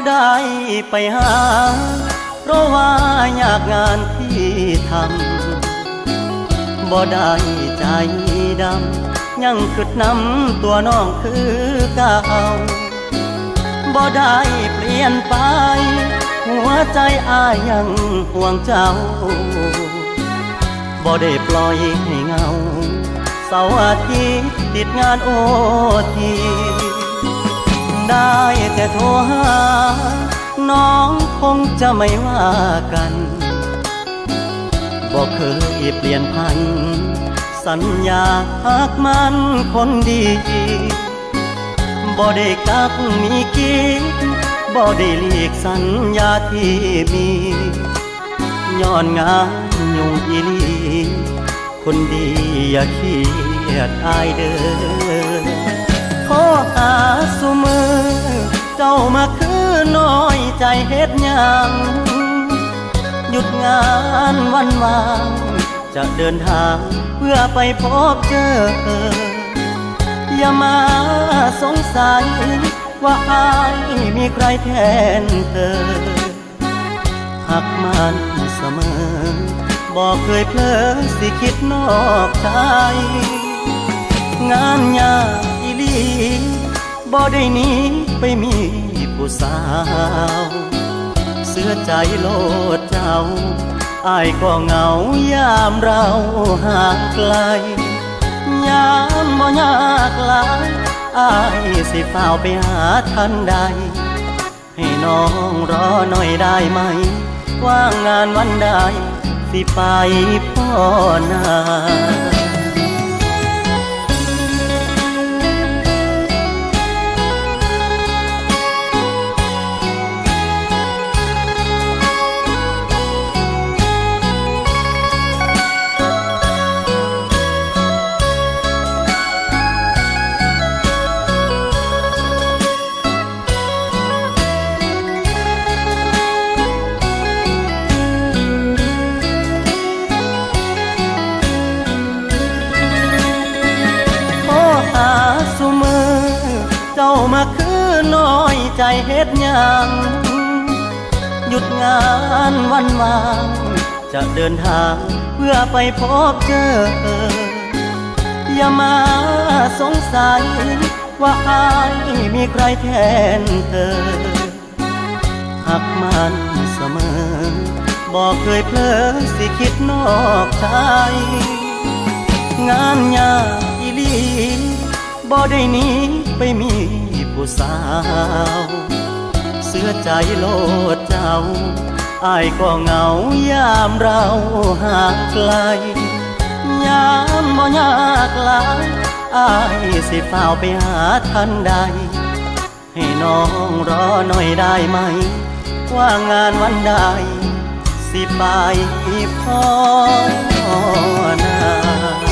ได้ไปหาเพราะว่ายากงานที่ทำบ่ได้ใจดำยังคิดนำตัวน้องคือเก่าบ่ได้เปลี่ยนไปหัวใจอ้ายยังห่วงเจ้าบ่ได้ปล่อยให้เงาเสาร์อาทิตย์ติดงานโอทีได้แต่โทรหาน้องคงจะไม่ว่ากันบ่เคยเปลี่ยนพันสัญญาหักมันคนดีบ่ได้กักมีกิ๊กบ่ได้หลีกสัญญาที่มีย้อนงานยุ่งอีหลีคนดีอย่าเครียดอายเด้อขอหาสุมือเจ้ามาคือน้อยใจเฮ็ดหยังหยุดงานวันวางจะเดินทางเพื่อไปพบเจออย่ามาสงสัยว่าอายมีใครแทนเธอหักมันเสมอบอกเคยเพลอสิคิดนอกใจงานยากอีหลีบ่ได้หนีไปมีผู้สาวเสื้อใจโลดเจ้าอ้ายก็เหงายามเราห่างไกลยามบ่ยากหลายอ้ายสิเฝ้าไปหาทันใดให้น้องรอหน่อยได้ไหมว่างงานวันใดสิไปพ่อนาสุมือเจ้ามาคือน้อยใจเฮ็ดหยังหยุดงานวันวางจะเดินทางเพื่อไปพบเจออย่ามาสงสัยว่าอายมีใครแทนเธอหักมันเสมอบอกเคยเพลอสิคิดนอกใจงานยากอีหลีบ่ได้หนีไปมีผู้สาวเสื้อใจโลดเจ้าอ้ายก็เหงายามเราห่างไกลยามบ่ยากหลายอ้ายสิเฝ้าไปหาทันใดให้น้องรอหน่อยได้ไหมว่างานวันใดสิไปพ่อนา